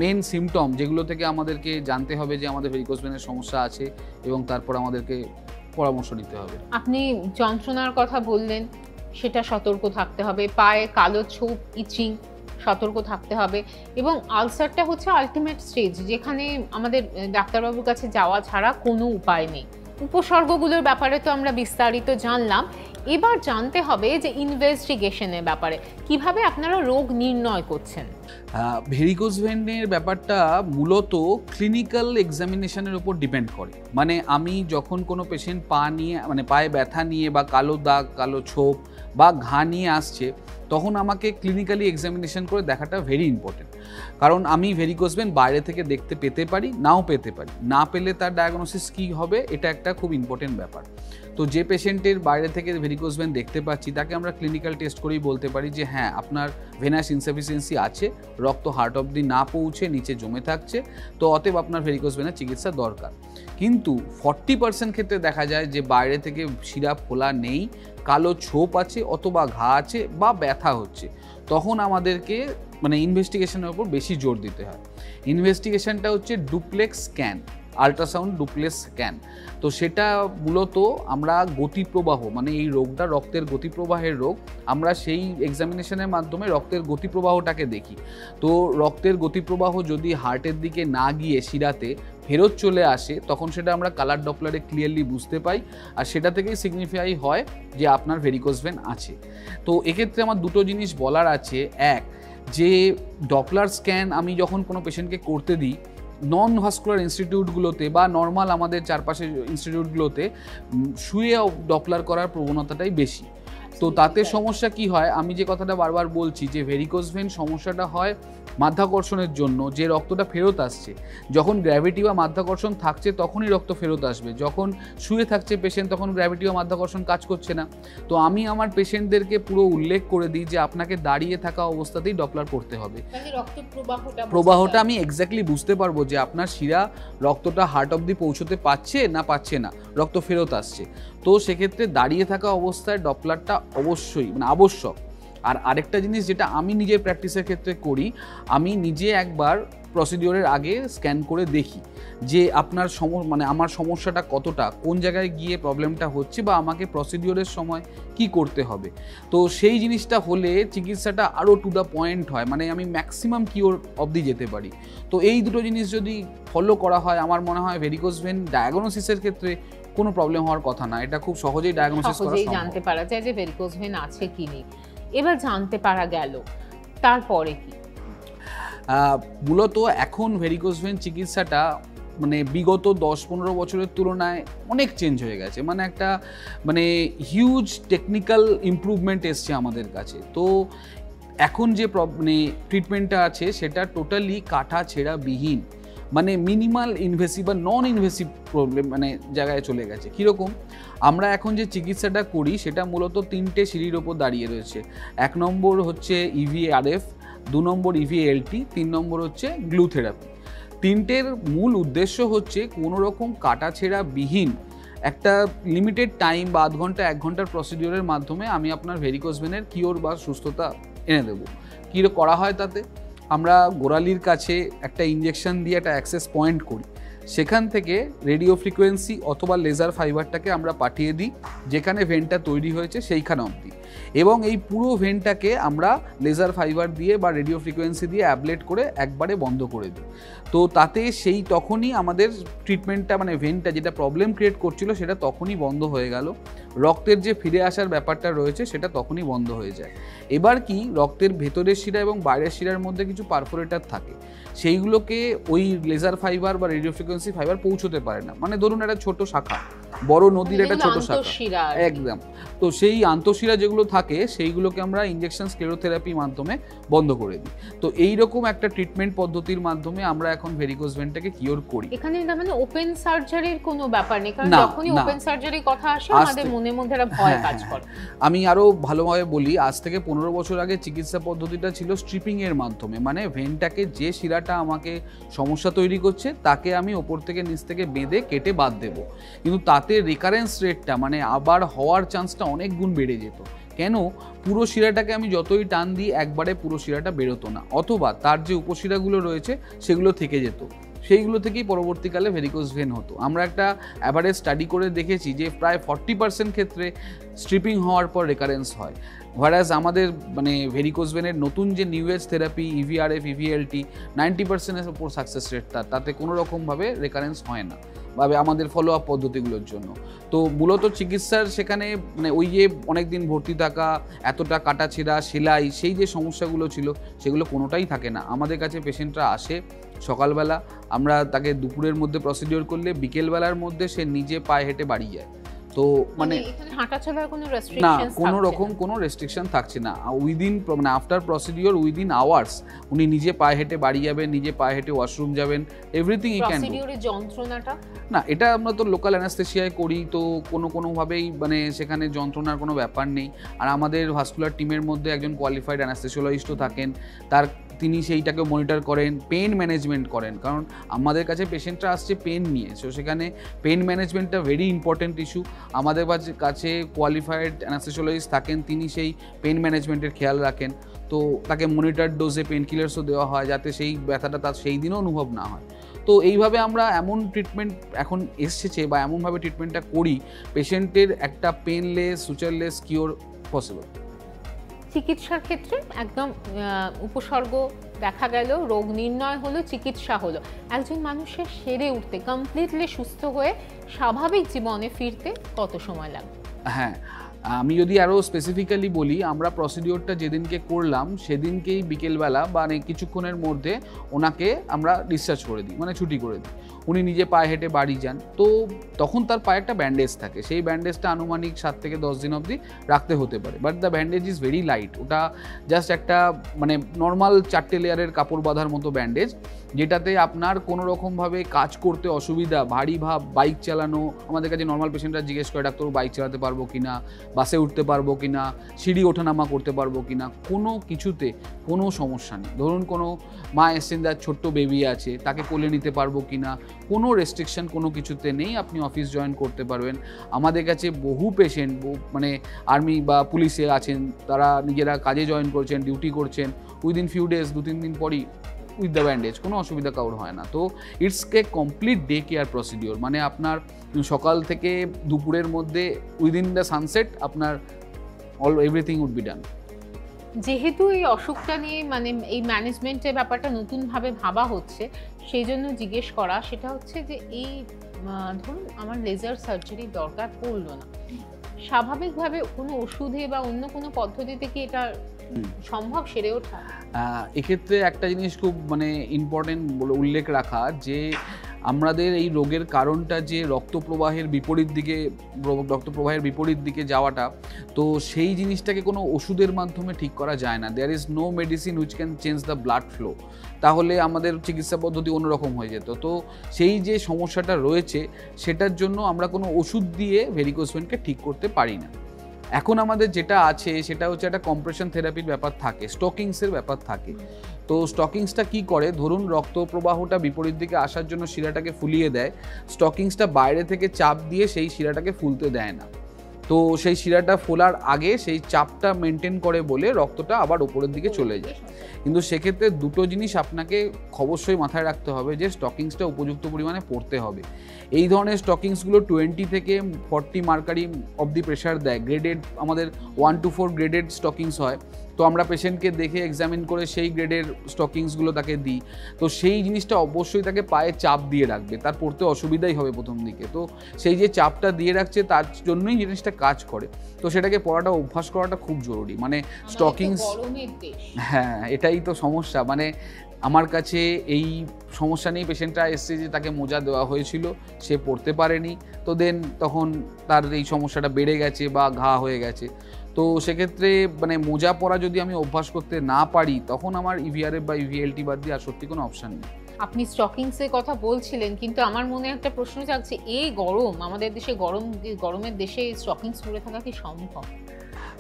main symptom, যেগুলো থেকে আমাদেরকে জানতে হবে যে আমাদের ভেরিকোজ ভেনের সমস্যা আছে এবং তারপর আমাদেরকে পরামর্শ নিতে হবে। আপনি যন্ত্রণার কথা বললেন, সেটা সতর্ক থাকতে হবে। পায়ে কালো ছোপ, ইচিং, সতর্ক থাকতে হবে। এবং আলসারটা হচ্ছে আলটিমেট স্টেজ, যেখানে আমাদের ডাক্তারবাবুর কাছে যাওয়া ছাড়া কোনো উপায় নেই। উপসর্গগুলোর ব্যাপারে তো আমরা বিস্তারিত জানলাম, এবার জানতে হবে যে ইনভেস্টিগেশনের ব্যাপারে কিভাবে আপনারা রোগ নির্ণয় করছেন। ভেরিকোজ ভেনের ব্যাপারটা মূলত ক্লিনিক্যাল এক্সামিনেশনের উপর ডিপেন্ড করে। মানে আমি যখন কোনো পেশেন্ট পায়ে ব্যথা নিয়ে বা কালো দাগ, কালো ছোপ বা ঘা নিয়ে আসছে, তখন আমাকে ক্লিনিক্যালি এক্সামিনেশন করে দেখাটা ভেরি ইম্পর্টেন্ট। কারণ আমি ভেরিকোজ ভেন বাইরে থেকে দেখতে পেতে পারি, নাও পেতে পারি, না পেলে তার ডায়াগনোসিস কী হবে এটা একটা খুব ইম্পর্টেন্ট ব্যাপার। তো যে পেশেন্টের বাইরে থেকে ভেরিকোজ ভেন দেখতে পাচ্ছি তাকে আমরা ক্লিনিক্যাল টেস্ট করেই বলতে পারি যে হ্যাঁ, আপনার ভেনাস ইনসাফিসিয়েন্সি আছে, রক্ত হার্ট অবধি না পৌঁছে নিচে জমে থাকছে, তো অতএব আপনার ভেরিকোজ ভেনের চিকিৎসা দরকার। কিন্তু 40% ক্ষেত্রে দেখা যায় যে বাইরে থেকে শিরা ফোলা নেই, কালো ছোপ আছে অথবা ঘা আছে বা ব্যথা হচ্ছে, তখন আমাদেরকে ইনভেস্টিগেশনের উপর বেশি জোর দিতে হয়। ইনভেস্টিগেশনটা হচ্ছে duplex scan, ultrasound duplex scan. তো সেটা মূলত আমরা গতিপ্রবাহ, এই রোগটা রক্তের গতিপ্রবাহের রোগ, আমরা সেই এক্সামিনেশনের মাধ্যমে রক্তের গতিপ্রবাহটাকে দেখি। তো রক্তের গতিপ্রবাহ যদি হার্টের দিকে না গিয়ে শিরাতে ফেরত চলে আসে, তখন সেটা আমরা কালার ডপলারে ক্লিয়ারলি বুঝতে পাই, আর সেটা থেকেই সিগনিফাই হয় যে আপনার ভেরিকোজ ভেন আছে। তো এক্ষেত্রে আমার 2টো জিনিস বলার আছে। এক, যে ডপলার স্ক্যান আমি যখন কোনো পেশেন্টকে করতে দিই, নন ভাস্কুলার ইনস্টিটিউটগুলোতে বা নর্মাল আমাদের চারপাশের ইনস্টিটিউটগুলোতে শুয়ে ডপলার করার প্রবণতাটাই বেশি। তো তাতে সমস্যা কি হয়, আমি যে কথাটা বারবার বলছি যে ভেরিকোজ ভেন সমস্যাটা হয় মাধ্যাকর্ষণের জন্য, যে রক্তটা ফেরত আসছে। যখন গ্র্যাভিটি বা মাধ্যাকর্ষণ থাকছে তখনই রক্ত ফেরত আসবে, যখন শুয়ে থাকছে পেশেন্ট তখন গ্র্যাভিটি বা মাধ্যাকর্ষণ কাজ করছে না। তো আমি আমার পেশেন্টদেরকে পুরো উল্লেখ করে দিই যে আপনাকে দাঁড়িয়ে থাকা অবস্থাতেই ডপলার করতে হবে। প্রবাহটা আমি এক্স্যাক্টলি বুঝতে পারবো যে আপনার শিরা রক্তটা হার্ট অবধি পৌঁছতে পারছে না, রক্ত ফেরত আসছে। তো সেক্ষেত্রে দাঁড়িয়ে থাকা অবস্থায় ডপলারটা অবশ্যই আবশ্যক। আর আরেকটা জিনিস যেটা আমি নিজের প্র্যাকটিসের ক্ষেত্রে করি, আমি নিজে একবার প্রসিডিওরের আগে স্ক্যান করে দেখি যে আপনার মানে আমার সমস্যাটা কতটা, কোন জায়গায় গিয়ে প্রবলেমটা হচ্ছে, বা আমাকে প্রসিডিওরের সময় কি করতে হবে। তো সেই জিনিসটা হলে চিকিৎসাটা আরও টু দ্য পয়েন্ট হয়, মানে আমি ম্যাক্সিমাম কিওর অবধি যেতে পারি। তো এই দুটো জিনিস যদি ফলো করা হয়, আমার মনে হয় ভেরিকোজ ভেন ডায়াগনোসিসের ক্ষেত্রে কোনো প্রবলেম হওয়ার কথা না। এটা খুব সহজেই ডায়াগনোসিস করা সম্ভব, জানতে পারা যায় যে ভেরিকোজ ভেন আছে কি নেই। এবার জানতে পারা গেল, তারপরে কি? মূলত এখন ভেরিকোজ ভেন চিকিৎসাটা মানে বিগত 10-15 বছরের তুলনায় অনেক চেঞ্জ হয়ে গেছে, মানে একটা মানে হিউজ টেকনিক্যাল ইমপ্রুভমেন্ট এসছে আমাদের কাছে। তো এখন যে মানে ট্রিটমেন্টটা আছে সেটা টোটালি কাটা ছেঁড়া বিহীন, মানে মিনিমাল ইনভেসিভ বা নন ইনভেসিভ প্রবলেম মানে জায়গায় চলে গেছে। কীরকম, আমরা এখন যে চিকিৎসাটা করি সেটা মূলত 3টে সিঁড়ির ওপর দাঁড়িয়ে রয়েছে। 1 নম্বর হচ্ছে EVRF, 2 নম্বর EVLT, 3 নম্বর হচ্ছে গ্লু থেরাপি। 3টের মূল উদ্দেশ্য হচ্ছে কোনো রকম কাটাছেঁড়া বিহীন একটা লিমিটেড টাইম বা আধ ঘন্টা 1 ঘন্টার প্রসিডিওরের মাধ্যমে আমি আপনার ভেরিকোজ ভেনের কিওর বা সুস্থতা এনে দেবো। কী করা হয় তাতে, আমরা গোড়ালির কাছে একটা ইঞ্জেকশন দিয়ে একটা অ্যাক্সেস পয়েন্ট করি, সেখান থেকে রেডিও ফ্রিকোয়েন্সি অথবা লেজার ফাইবারটাকে আমরা পাঠিয়ে দিই যেখানে ভেনটা তৈরি হয়েছে সেইখানে অবধি, এবং এই পুরো ভেনটাকে আমরা লেজার ফাইবার দিয়ে বা রেডিও ফ্রিকোয়েন্সি দিয়ে অ্যাবলেট করে একবারে বন্ধ করে দিই। তো তাতে সেই তখনই আমাদের ট্রিটমেন্টটা মানে ভেনটা যেটা প্রবলেম ক্রিয়েট করছিল সেটা তখনই বন্ধ হয়ে গেল, রক্তের যে ফিরে আসার ব্যাপারটা রয়েছে সেটা তখনই বন্ধ হয়ে যায়। এবার কি, রক্তের ভেতরের শিরা এবং বাইরের শিরার মধ্যে কিছু পারফোরেটর থাকে, সেইগুলোকে ওই লেজার ফাইবার বা রেডিও ফ্রিকোয়েন্সি ফাইবার পৌঁছতে পারে না। মানে ধরুন একটা ছোট শাখা, বড় নদীর একটা ছোট শাখা, একদম। তো সেই আন্তঃশিরা যেগুলো থাকে সেইগুলোকে আমরা ইনজেকশন স্ক্লেরোথেরাপির মাধ্যমে বন্ধ করে দিই। তো এইরকম একটা ট্রিটমেন্ট পদ্ধতির মাধ্যমে আমরা এখন ভেরিকোজ ভেনটাকে কিওর করি। এখানে মানে ওপেন সার্জারির কোনো ব্যাপার নেই, কারণ যখনই ওপেন সার্জারির কথা আসে আমাদের মনের মধ্যে একটা ভয় কাজ করে। আমি আরো ভালোভাবে বলি, আজ থেকে 15 বছর আগে চিকিৎসা পদ্ধতিটা ছিল স্ট্রিপিং এর মাধ্যমে, মানে ভেনটাকে যে শিরাটা আমাকে সমস্যা তৈরি করছে তাকে আমি ওপর থেকে নিচ থেকে বেঁধে কেটে বাদ দেব, কিন্তু তাতে রিকারেন্স রেটটা মানে আবার হওয়ার চান্সটা অনেক গুণ বেড়ে যেত। কেন, পুরো শিরাটাকে আমি যতই টান দিই একবারে পুরো শিরাটা বেরোতো না, অথবা তার যে উপশিরাগুলো রয়েছে সেগুলো থেকে যেত, সেইগুলো থেকেই পরবর্তীকালে ভেরিকোজ ভেন হতো। আমরা একটা অ্যাভারেজ স্টাডি করে দেখেছি যে প্রায় 40% ক্ষেত্রে স্ট্রিপিং হওয়ার পর রেকারেন্স হয়, হোয়ারাজ আমাদের মানে ভেরিকোজ ভেনের নতুন যে new age therapy EVRF EVLT 90%-এর উপর সাকসেস রেট, তাতে কোনো রকমভাবে রেকারেন্স হয় না বা আমাদের ফলো আপ পদ্ধতিগুলোর জন্য। তো মূলত চিকিৎসার সেখানে মানে ওই যে অনেক দিন ভর্তি থাকা, এতটা কাটাছেঁড়া, সেলাই, সেই যে সমস্যাগুলো ছিল সেগুলো কোনোটাই থাকে না। আমাদের কাছে পেশেন্টরা আসে সকালবেলা, আমরা তাকে দুপুরের মধ্যে প্রসিডিওর করলে বিকেলবেলার মধ্যে সে নিজে পায়ে হেঁটে বাড়ি যায়। তো মানে হাঁটা চলার কোনো রেস্ট্রিকশন না, কোনো রকম কোনো রেস্ট্রিকশন থাকছে না। উইদিন মানে আফটার প্রসিডিওর উইদিন আওয়ার্স উনি নিজে পায়ে হেঁটে বাড়ি যাবেন, নিজে পায়ে হেঁটে ওয়াশরুম যাবেন, এভরিথিং ই ক্যান ডু। প্রসিডিওরের যন্ত্রণাটা না, এটা আমরা তো লোকাল অ্যানাস্থেসিয়ায় করি, তো কোনোভাবেই মানে সেখানে যন্ত্রণার কোনো ব্যাপার নেই। আর আমাদের ভাস্কুলার টিমের মধ্যে একজন কোয়ালিফাইড অ্যানাস্থেসিওলজিস্টও থাকেন, তিনি সেইটাকে মনিটর করেন, পেন ম্যানেজমেন্ট করেন, কারণ আমাদের কাছে পেশেন্টরা আসছে পেন নিয়ে, সো সেখানে পেন ম্যানেজমেন্টটা ভেরি ইম্পর্টেন্ট ইস্যু। আমাদের কাছে কোয়ালিফাইড অ্যানাস্থেসিওলজিস্ট থাকেন, তিনি সেই পেন ম্যানেজমেন্টের খেয়াল রাখেন। তো তাকে মনিটর ডোজে পেন কিলার্সও দেওয়া হয় যাতে সেই ব্যথাটা তার সেই দিনও অনুভব না হয়। তো এইভাবে আমরা এমন ট্রিটমেন্ট এখন এসেছে বা এমনভাবে ট্রিটমেন্টটা করি পেশেন্টের একটা পেনলেস সুচারলেস কিওর পসিবল। চিকিৎসার ক্ষেত্রে একদম উপসর্গ দেখা গেল, রোগ নির্ণয় হলো, চিকিৎসা হলো, একজন মানুষের সেরে উঠতে কমপ্লিটলি সুস্থ হয়ে স্বাভাবিক জীবনে ফিরতে কত সময় লাগে? হ্যাঁ, আমি যদি আরও স্পেসিফিক্যালি বলি, আমরা প্রসিডিওরটা যেদিনকে করলাম সেদিনকেই বিকেলবেলা বা কিছুক্ষণের মধ্যে ওনাকে আমরা ডিসচার্জ করে দিই, মানে ছুটি করে দিই। উনি নিজে পায়ে হেঁটে বাড়ি যান। তো তখন তার পায়ে একটা ব্যান্ডেজ থাকে, সেই ব্যান্ডেজটা আনুমানিক 7 থেকে 10 দিন অবধি রাখতে হতে পারে, but the bandage is very light. ওটা জাস্ট একটা মানে নর্মাল 4টে লেয়ারের কাপড় বাঁধার মতো ব্যান্ডেজ, যেটাতে আপনার কোনো রকমভাবে কাজ করতে অসুবিধা, ভারী ভাব, বাইক চালানো, আমাদের কাছে নর্মাল পেশেন্টরা জিজ্ঞেস করে ডাক্তার বাইক চালাতে পারবো কি না, বাসে উঠতে পারবো কি না, সিঁড়ি ওঠানামা করতে পারবো কি না, কোনো কিছুতে কোনো সমস্যা নেই। ধরুন কোনো মা এসছেন, যার ছোট্ট বেবি আছে, তাকে কোলে নিতে পারবো কি না, কোনো রেস্ট্রিকশন কোনো কিছুতে নেই, আপনি অফিস জয়েন করতে পারবেন। আমাদের কাছে বহু পেশেন্ট মানে আর্মি বা পুলিশে আছেন, তারা নিজেরা কাজে জয়েন করছেন, ডিউটি করছেন, উইদিন ফিউ ডেজ 2-3 দিন পরই উইথ দ্য ব্যান্ডেজ, কোনো অসুবিধা কারোর হয় না। তো it's a complete day care procedure, মানে আপনার সকাল থেকে দুপুরের মধ্যে উইদিন দ্য সানসেট আপনার এভরিথিং উড বি ডান। যেহেতু এই অসুখটা নিয়ে মানে এই ম্যানেজমেন্টের ব্যাপারটা নতুনভাবে ভাবা হচ্ছে, সেই জন্য জিজ্ঞেস করা, সেটা হচ্ছে যে এই ধরুন আমার লেজার সার্জারি দরকার পড়লো না, স্বাভাবিকভাবে কোনো ওষুধে বা অন্য কোনো পদ্ধতিতে কি এটা সম্ভব সেরে ওঠা? এক্ষেত্রে একটা জিনিস খুব মানে ইম্পর্টেন্ট বলে উল্লেখ রাখা, যে আমাদের এই রোগের কারণটা যে রক্ত প্রবাহের বিপরীত দিকে যাওয়াটা, তো সেই জিনিসটাকে কোনো ওষুধের মাধ্যমে ঠিক করা যায় না। There is no medicine which can change the blood flow, তাহলে আমাদের চিকিৎসা পদ্ধতি অন্যরকম হয়ে যেত। তো সেই যে সমস্যাটা রয়েছে সেটার জন্য আমরা কোনো ওষুধ দিয়ে ভেরিকোজ ভেনকে ঠিক করতে পারি না। এখন আমাদের যেটা আছে সেটা হচ্ছে একটা কম্প্রেশন থেরাপির ব্যাপার থাকে, স্টকিংসের ব্যাপার থাকে। তো স্টকিংসটা কি করে, ধরুন রক্ত প্রবাহটা বিপরীত দিকে আসার জন্য শিরাটাকে ফুলিয়ে দেয়, স্টকিংসটা বাইরে থেকে চাপ দিয়ে সেই শিরাটাকে ফুলতে দেয় না। তো সেই শিরাটা ফোলার আগে সেই চাপটা মেনটেন করে বলে রক্তটা আবার ওপরের দিকে চলে যায়। কিন্তু সেক্ষেত্রে দুটো জিনিস আপনাকে অবশ্যই মাথায় রাখতে হবে, যে স্টকিংসটা উপযুক্ত পরিমাণে পড়তে হবে। এই ধরনের স্টকিংসগুলো 20 থেকে 40 মার্কারি অবধি প্রেশার দেয়। গ্রেডেড আমাদের 1 to 4 গ্রেডেড স্টকিংস হয়। তো আমরা পেশেন্টকে দেখে এক্সামিন করে সেই গ্রেডের স্টকিংসগুলো তাকে দিই। তো সেই জিনিসটা অবশ্যই তাকে পায়ে চাপ দিয়ে রাখবে, তার পড়তে অসুবিধাই হবে প্রথম দিকে। তো সেই যে চাপটা দিয়ে রাখছে তার জন্যই জিনিসটা কাজ করে। তো সেটাকে পড়াটা অভ্যাস করাটা খুব জরুরি। মানে স্টকিংস, হ্যাঁ এটাই তো সমস্যা। মানে আমার কাছে এই সমস্যা নিয়ে পেশেন্টরা এসছে যে তাকে মোজা দেওয়া হয়েছিল, সে পড়তে পারেনি, তো তখন তার এই সমস্যাটা বেড়ে গেছে বা ঘা হয়ে গেছে। তো সেক্ষেত্রে মানে মোজা পরা যদি আমি অভ্যাস করতে না পারি, তখন আমার ইভিআরএফ বা ইভিএলটি বাদ দিয়ে আর সত্যি কোনো অপশান নেই। আপনি স্টকিংসের কথা বলছিলেন, কিন্তু আমার মনে একটা প্রশ্ন জাগছে, এই গরম, আমাদের দেশে গরমের দেশে স্টকিংস পরে থাকা কি সম্ভব?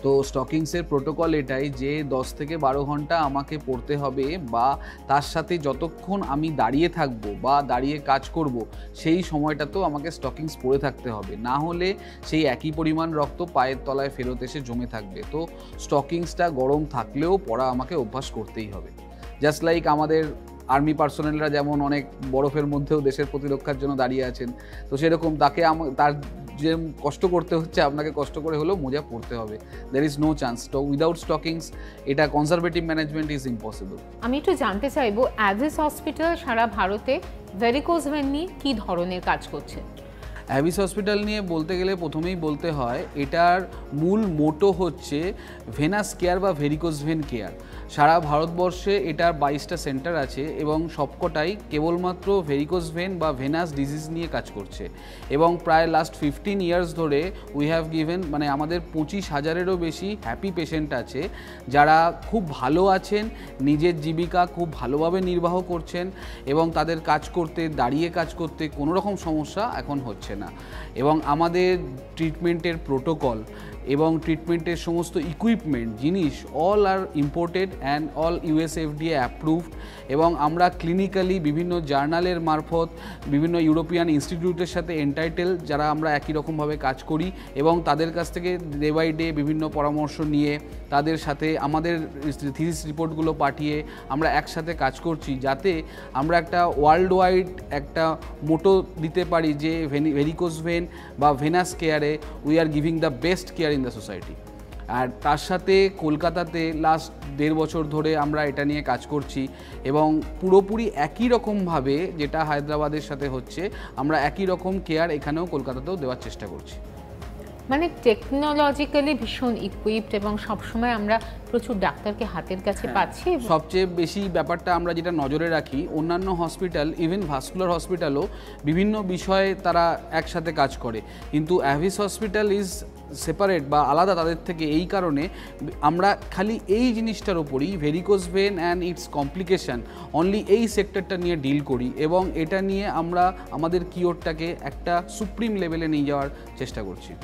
তো স্টকিংসের প্রোটোকল এটাই যে 10 থেকে 12 ঘন্টা আমাকে পড়তে হবে, বা তার সাথে যতক্ষণ আমি দাঁড়িয়ে থাকবো বা দাঁড়িয়ে কাজ করব সেই সময়টাতেও আমাকে স্টকিংস পরে থাকতে হবে, না হলে সেই একই পরিমাণ রক্ত পায়ের তলায় ফেরত এসে জমে থাকবে। তো স্টকিংসটা গরম থাকলেও পরা আমাকে অভ্যাস করতেই হবে। জাস্ট লাইক আমাদের আর্মি পার্সোনেলরা যেমন অনেক বরফের মধ্যেও দেশের প্রতিরক্ষার জন্য দাঁড়িয়ে আছেন, তো সেরকম তার যে কষ্ট করতে হচ্ছে, আপনাকে কষ্ট করে হলেও মোজা পরতে হবে। There is no chance. তো উইদাউট স্টকিংস এটা কনজারভেটিভ ম্যানেজমেন্ট ইজ ইম্পসিবল। আমি একটু জানতে চাইবো, অ্যাভিস হসপিটাল সারা ভারতে ভেরিকোজ ভেন নিয়ে কী ধরনের কাজ করছে? অ্যাভিস হসপিটাল নিয়ে বলতে গেলে প্রথমেই বলতে হয় এটার মূল মোটো হচ্ছে ভেনাস কেয়ার বা ভেরিকোজ ভেন কেয়ার। সারা ভারতবর্ষে এটার 22টা সেন্টার আছে এবং সবকটাই কেবলমাত্র ভেরিকোজ ভেন বা ভেনাস ডিজিজ নিয়ে কাজ করছে। এবং প্রায় লাস্ট 15 ইয়ার্স ধরে উই হ্যাভ গিভেন, মানে আমাদের 25,000-এরও বেশি হ্যাপি পেশেন্ট আছে যারা খুব ভালো আছেন, নিজের জীবিকা খুব ভালোভাবে নির্বাহ করছেন এবং তাদের কাজ করতে, দাঁড়িয়ে কাজ করতে কোনো রকম সমস্যা এখন হচ্ছে না। এবং আমাদের ট্রিটমেন্টের প্রোটোকল এবং ট্রিটমেন্টের সমস্ত ইকুইপমেন্ট জিনিস all are imported and all USFDA approved. এবং আমরা ক্লিনিক্যালি বিভিন্ন জার্নালের মারফত বিভিন্ন ইউরোপিয়ান ইনস্টিটিউটের সাথে এন্টাইটেল, যারা আমরা একই রকমভাবে কাজ করি এবং তাদের কাছ থেকে ডে বাই ডে বিভিন্ন পরামর্শ নিয়ে তাদের সাথে আমাদের থিসিস রিপোর্টগুলো পাঠিয়ে আমরা একসাথে কাজ করছি, যাতে আমরা একটা ওয়ার্ল্ড ওয়াইড একটা মোটো দিতে পারি যে ভেরিকোজ ভেন বা ভেনাস কেয়ারে we are giving the best care in the society. আর তার সাথে কলকাতাতে লাস্ট 1.5 বছর ধরে আমরা এটা নিয়ে কাজ করছি এবং পুরোপুরি একই রকমভাবে যেটা হায়দ্রাবাদের সাথে হচ্ছে, আমরা একই রকম কেয়ার এখানেও কলকাতাতেও দেওয়ার চেষ্টা করছি। মানে টেকনোলজিক্যালি ভীষণ ইকুইপড এবং সবসময় আমরা প্রচুর ডাক্তারকে হাতের কাছে পাচ্ছি। সবচেয়ে বেশি ব্যাপারটা আমরা যেটা নজরে রাখি, অন্যান্য হসপিটাল ইভেন ভাস্কুলার হসপিটালও বিভিন্ন বিষয়ে তারা একসাথে কাজ করে, কিন্তু অ্যাভিস হসপিটাল ইজ সেপারেট বা আলাদা তাদের থেকে। এই কারণে আমরা খালি এই জিনিসটার ওপরই, varicose when and it's complication, only এই সেক্টরটা নিয়ে ডিল করি এবং এটা নিয়ে আমরা আমাদের কিওরটাকে একটা সুপ্রিম লেভেলে নিয়ে যাওয়ার চেষ্টা করছি।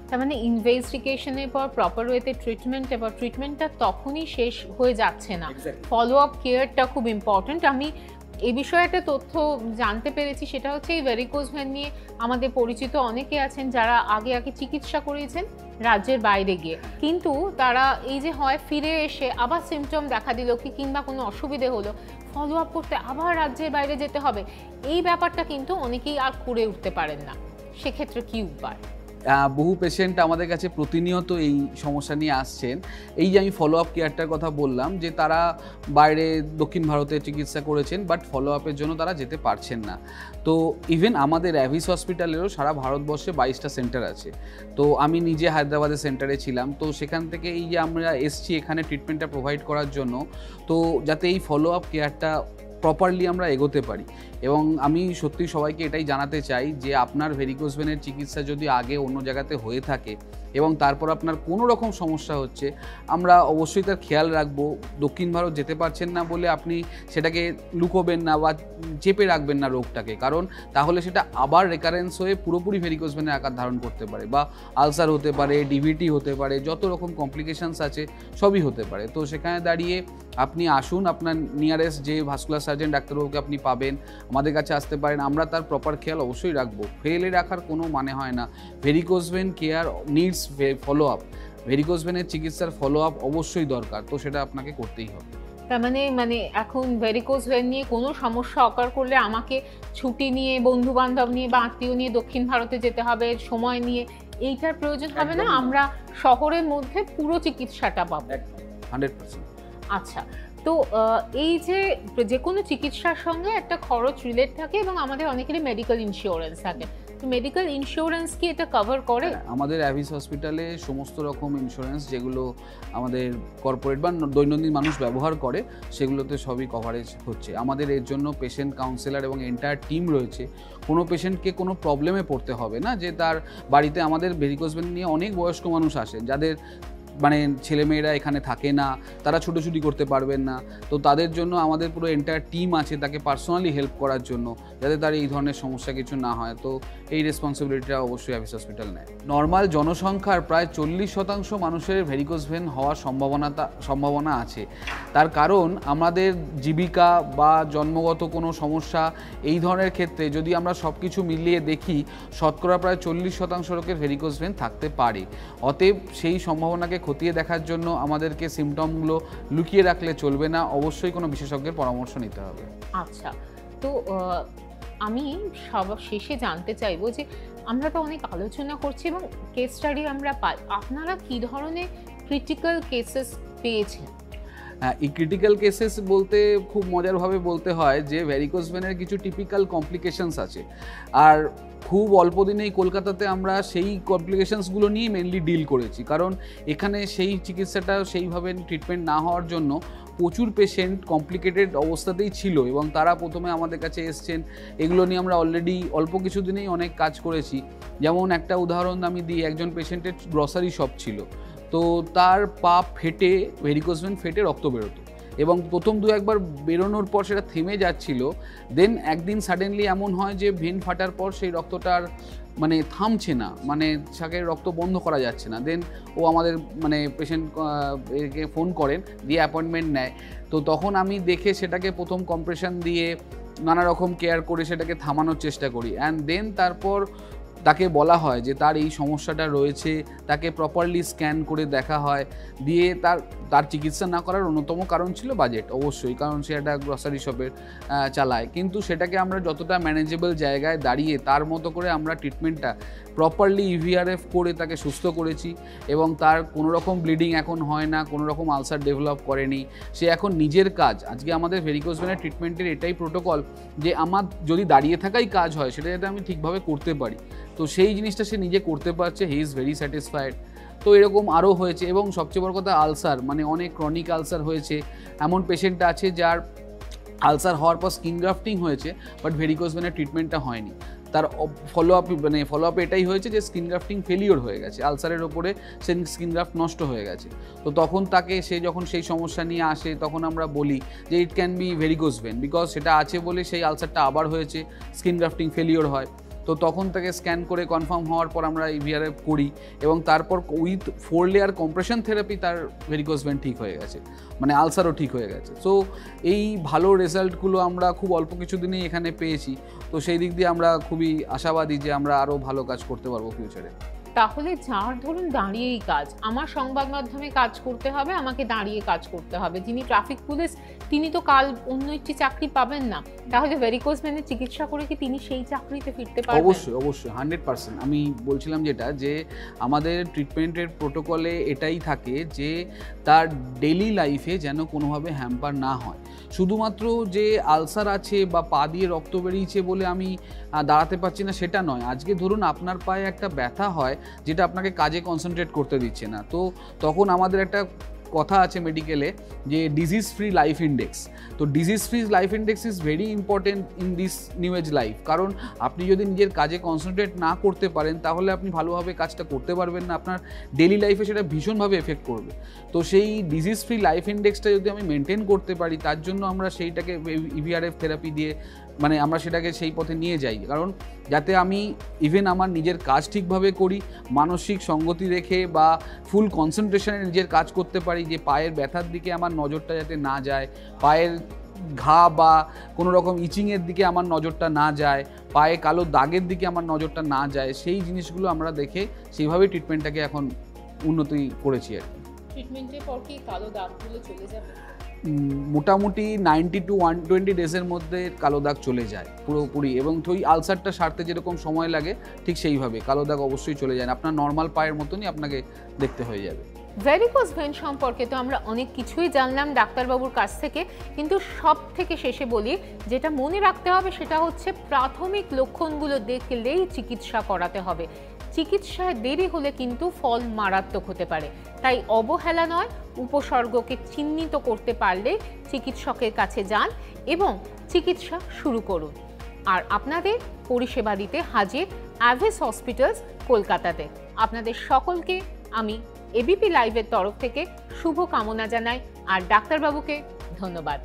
তার মানে ইনভেস্টিগেশনের পর প্রপার ওয়েতে ট্রিটমেন্ট, এবং ট্রিটমেন্টটা তখনই শেষ হয়ে যাচ্ছে না, ফলো আপ কেয়ারটা খুব ইম্পর্ট্যান্ট। আমি এই বিষয়ে একটা তথ্য জানতে পেরেছি, সেটা হচ্ছে এই ভেরিকোজ ভেন নিয়ে আমাদের পরিচিত অনেকে আছেন যারা আগে চিকিৎসা করিয়েছেন রাজ্যের বাইরে গিয়ে, কিন্তু তারা এই যে হয় ফিরে এসে আবার সিমটম দেখা দিল কি কিংবা কোনো অসুবিধে হলো, ফলো আপ করতে আবার রাজ্যের বাইরে যেতে হবে, এই ব্যাপারটা কিন্তু অনেকেই আর করে উঠতে পারেন না। সেক্ষেত্রে কি উপায়? বহু পেশেন্ট আমাদের কাছে প্রতিনিয়ত এই সমস্যা নিয়ে আসছেন। এই যে আমি ফলো আপ কেয়ারটার কথা বললাম, যে তারা বাইরে দক্ষিণ ভারতে চিকিৎসা করেছেন, বাট ফলো আপের জন্য তারা যেতে পারছেন না। তো ইভেন আমাদের অ্যাভিস হসপিটালেরও সারা ভারতবর্ষে 22টা সেন্টার আছে। তো আমি নিজে হায়দ্রাবাদের সেন্টারে ছিলাম, তো সেখান থেকে এই যে আমরা এসছি এখানে ট্রিটমেন্টটা প্রোভাইড করার জন্য, তো যাতে এই ফলো আপ কেয়ারটা প্রপারলি আমরা এগোতে পারি। এবং আমি সত্যি সবাইকে এটাই জানাতে চাই যে আপনার ভেরিকোজ ভেনের চিকিৎসা যদি আগে অন্য জায়গাতে হয়ে থাকে এবং তারপর আপনার কোনো রকম সমস্যা হচ্ছে, আমরা অবশ্যই তার খেয়াল রাখবো। দক্ষিণ ভারত যেতে পারছেন না বলে আপনি সেটাকে লুকোবেন না বা চেপে রাখবেন না রোগটাকে, কারণ তাহলে সেটা আবার রেকারেন্স হয়ে পুরোপুরি ভেরিকোজ ভেনের আকার ধারণ করতে পারে, বা আলসার হতে পারে, ডিভিটি হতে পারে, যত রকম কমপ্লিকেশানস আছে সবই হতে পারে। তো সেখানে দাঁড়িয়ে আপনি আসুন, আপনার নিয়ারেস্ট যে ভাস্কুলার সার্জন ডাক্তারবাবুকে আপনি পাবেন, আমাদের কাছে আসতে পারেন, আমরা তার প্রপার খেয়াল অবশ্যই রাখবো। ফেলে রাখার কোনো মানে হয় না। Varicose vein care needs follow up, varicose ভেনের চিকিৎসার ফলো আপ অবশ্যই দরকার, তো সেটা আপনাকে করতেই হবে। তার মানে এখন ভেরিকোজ ভেন নিয়ে কোনো সমস্যা অকার করলে আমাকে ছুটি নিয়ে, বন্ধু বান্ধব নিয়ে বা আত্মীয় নিয়ে দক্ষিণ ভারতে যেতে হবে, সময় নিয়ে, এইটার প্রয়োজন হবে না। আমরা শহরের মধ্যে পুরো চিকিৎসাটা পাবো 100%। আচ্ছা, তো এই যে কোনো চিকিৎসার সঙ্গে একটা খরচ রিলেট থাকে এবং আমাদের অনেকেরই মেডিকেল ইন্স্যুরেন্স থাকে, তো মেডিকেল ইন্স্যুরেন্স কি এটা কভার করে? আমাদের অ্যাভিস হসপিটালে সমস্ত রকম ইন্স্যুরেন্স যেগুলো আমাদের কর্পোরেট বা দৈনন্দিন মানুষ ব্যবহার করে সেগুলোতে সবই কভারেজ হচ্ছে। আমাদের এর জন্য পেশেন্ট কাউন্সিলর এবং এন্টায়ার টিম রয়েছে। কোনো পেশেন্টকে কোনো প্রবলেমে পড়তে হবে না, যে তার বাড়িতে আমাদের ভেরিকোজ ভেন নিয়ে অনেক বয়স্ক মানুষ আসেন যাদের মানে ছেলেমেয়েরা এখানে থাকে না, তারা ছুটোছুটি করতে পারবেন না, তো তাদের জন্য আমাদের পুরো এন্টায়ার টিম আছে তাকে পার্সোনালি হেল্প করার জন্য, যাতে তার এই ধরনের সমস্যা কিছু না হয়। তো এই রেসপন্সিবিলিটিটা অবশ্যই অ্যাভিস হসপিটাল নেয়। নর্মাল জনসংখ্যার প্রায় 40% মানুষের ভেরিকোজ ভেন হওয়ার সম্ভাবনা আছে। তার কারণ আমাদের জীবিকা বা জন্মগত কোনো সমস্যা, এই ধরনের ক্ষেত্রে যদি আমরা সব কিছু মিলিয়ে দেখি, শতকরা প্রায় 40% লোকের ভেরিকোজ ভেন থাকতে পারে। অতএব সেই সম্ভাবনাকে খতিয়ে দেখার জন্য আমাদেরকে সিমটমগুলো লুকিয়ে রাখলে চলবে না, অবশ্যই কোনো বিশেষজ্ঞের পরামর্শ নিতে হবে। আচ্ছা, তো আমি সবার শেষে জানতে চাইবো যে আমরা তো অনেক আলোচনা করছি এবং কেস স্টাডি আমরা পাই, আপনারা কি ধরনের ক্রিটিক্যাল কেসেস পেয়েছেন? এই ক্রিটিক্যাল কেসেস বলতে খুব মজারভাবে বলতে হয় যে ভেরিকোজ ভেনের কিছু টিপিক্যাল কমপ্লিকেশনস আছে, আর খুব অল্প দিনেই কলকাতাতে আমরা সেই কমপ্লিকেশনসগুলো নিয়ে মেনলি ডিল করেছি, কারণ এখানে সেই চিকিৎসাটা সেইভাবে ট্রিটমেন্ট না হওয়ার জন্য প্রচুর পেশেন্ট কমপ্লিকেটেড অবস্থাতেই ছিল এবং তারা প্রথমে আমাদের কাছে এসছেন। এগুলো নিয়ে আমরা অলরেডি অল্প কিছু দিনেই অনেক কাজ করেছি। যেমন একটা উদাহরণ আমি দিই, একজন পেশেন্টের গ্রসারি শপ ছিল, তো তার পা ফেটে, ভেরিকোজ ভেন ফেটে রক্ত বেরোতো এবং প্রথম দু একবার বেরোনোর পর সেটা থেমে যাচ্ছিল। দেন একদিন সাডেনলি এমন হয় যে ভেন ফাটার পর সেই রক্তটার মানে থামছে না, মানে শাকের রক্ত বন্ধ করা যাচ্ছে না। দেন ও আমাদের মানে পেশেন্ট একে ফোন করেন, দিয়ে অ্যাপয়েন্টমেন্ট নেয়। তো তখন আমি দেখে সেটাকে প্রথম কম্প্রেশন দিয়ে নানা রকম কেয়ার করে সেটাকে থামানোর চেষ্টা করি। অ্যান্ড দেন তারপর তাকে বলা হয় যে তার এই সমস্যাটা রয়েছে, তাকে প্রপারলি স্ক্যান করে দেখা হয়, দিয়ে তার চিকিৎসা না করার অন্যতম কারণ ছিল বাজেট, অবশ্যই, কারণ সে একটা গ্রসারি শপের চালায়। কিন্তু সেটাকে আমরা যতটা ম্যানেজেবল জায়গায় দাঁড়িয়ে তার মতো করে আমরা ট্রিটমেন্টটা প্রপারলি ইভিআরএফ করে তাকে সুস্থ করেছি এবং তার কোনো রকম ব্লিডিং এখন হয় না, কোনো রকম আলসার ডেভেলপ করেনি। সে এখন নিজের কাজ, আজকে আমাদের ভেরিকোজ ভেনের ট্রিটমেন্টের এটাই প্রোটোকল যে আমার যদি দাঁড়িয়ে থাকাই কাজ হয় সেটা যাতে আমি ঠিকভাবে করতে পারি, তো সেই জিনিসটা সে নিজে করতে পারছে। He is very satisfied. তো এরকম আরও হয়েছে এবং সবচেয়ে বড় কথা আলসার, মানে অনেক ক্রনিক আলসার হয়েছে। এমন পেশেন্ট আছে যার আলসার হওয়ার পর স্কিন গ্রাফটিং হয়েছে, বাট ভেরিকোজ ভেনের ট্রিটমেন্টটা হয়নি। তার ফলো আপ এটাই হয়েছে যে স্কিন গ্রাফটিং ফেলিওর হয়ে গেছে, আলসারের ওপরে সে স্কিন গ্রাফট নষ্ট হয়ে গেছে। তো তখন তাকে সে যখন সেই সমস্যা নিয়ে আসে তখন আমরা বলি যে it can be varicose when, because সেটা আছে বলে সেই আলসারটা আবার হয়েছে, স্কিন গ্রাফটিং ফেলিওর হয়। তো তখন থেকে স্ক্যান করে কনফার্ম হওয়ার পর আমরা ইভিআরএফ করি এবং তারপর উইথ 4 লেয়ার কম্প্রেশন থেরাপি তার ভেরিকোজ ভেন ঠিক হয়ে গেছে, মানে আলসারও ঠিক হয়ে গেছে। সো এই ভালো রেজাল্টগুলো আমরা খুব অল্প কিছু দিনেই এখানে পেয়েছি। তো সেই দিক দিয়ে আমরা খুবই আশাবাদী যে আমরা আরও ভালো কাজ করতে পারবো ফিউচারে। তাহলে যার ধরুন দাঁড়িয়েই কাজ, আমার সংবাদ মাধ্যমে কাজ করতে হবে, আমাকে দাঁড়িয়ে কাজ করতে হবে, যিনি ট্রাফিক পুলিশ তিনি তো কাল অন্য একটি চাকরি পাবেন না, তাহলে ভেরিকোজ ভেনের চিকিৎসা করে কি তিনি সেই চাকরিতে ফিরতে পারবেন? অবশ্যই অবশ্যই 100%। আমি বলছিলাম যেটা, যে আমাদের ট্রিটমেন্টের প্রোটোকলে এটাই থাকে যে তার ডেইলি লাইফে যেন কোনোভাবে হ্যাম্পার না হয়। শুধুমাত্র যে আলসার আছে বা পা দিয়ে রক্ত বেরিয়েছে বলে আমি দাঁড়াতে পারছি না সেটা নয়। আজকে ধরুন আপনার পায়ে একটা ব্যথা হয় যেটা আপনাকে কাজে কনসেন্ট্রেট করতে দিচ্ছে না, তো তখন আমাদের একটা কথা আছে মেডিকেলে যে ডিজিজ ফ্রি লাইফ ইন্ডেক্স। তো disease free life index is very important in this new age life. কারণ আপনি যদি নিজের কাজে কনসেন্ট্রেট না করতে পারেন তাহলে আপনি ভালোভাবে কাজটা করতে পারবেন না, আপনার ডেইলি লাইফে সেটা ভীষণভাবে এফেক্ট করবে। তো সেই ডিজিজ ফ্রি লাইফ ইন্ডেক্সটা যদি আমি মেনটেন করতে পারি, তার জন্য আমরা সেইটাকে ইভিআরএফ থেরাপি দিয়ে মানে আমরা সেটাকে সেই পথে নিয়ে যাই, কারণ যাতে আমি ইভেন আমার নিজের কাজ ঠিকভাবে করি, মানসিক সঙ্গতি রেখে বা ফুল কনসেন্ট্রেশনে নিজের কাজ করতে পারি, যে পায়ের ব্যথার দিকে আমার নজরটা যাতে না যায়, পায়ের ঘা বা কোনো রকম ইচিংয়ের দিকে আমার নজরটা না যায়, পায়ে কালো দাগের দিকে আমার নজরটা না যায়, সেই জিনিসগুলো আমরা দেখে সেইভাবেই ট্রিটমেন্টটাকে এখন উন্নতি করেছি আর কি। ট্রিটমেন্টের পর কি কালো দাগগুলো চলে যাবে? মোটামুটি 90 to 120 ডেজের মধ্যে কালো দাগ চলে যায় পুরোপুরি, এবং ওই আলসারটা সারতে যেরকম সময় লাগে ঠিক সেইভাবে কালো দাগ অবশ্যই চলে যায়, আপনার নর্মাল পায়ের মতনই আপনাকে দেখতে হয়ে যাবে। ভেরিকোজ ভেন সম্পর্কে তো আমরা অনেক কিছুই জানলাম ডাক্তারবাবুর কাছ থেকে, কিন্তু সব থেকে শেষে বলি যেটা মনে রাখতে হবে সেটা হচ্ছে প্রাথমিক লক্ষণগুলো দেখলেই চিকিৎসা করাতে হবে। চিকিৎসায় দেরি হলে কিন্তু ফল মারাত্মক হতে পারে, তাই অবহেলা নয়, উপসর্গকে চিহ্নিত করতে পারলে চিকিৎসকের কাছে যান এবং চিকিৎসা শুরু করুন। আর আপনাদের পরিষেবা দিতে হাজির অ্যাভিস হসপিটালস কলকাতাতে। আপনাদের সকলকে আমি এবিপি লাইভের তরফ থেকে শুভ কামনা জানাই আর ডাক্তারবাবুকে ধন্যবাদ।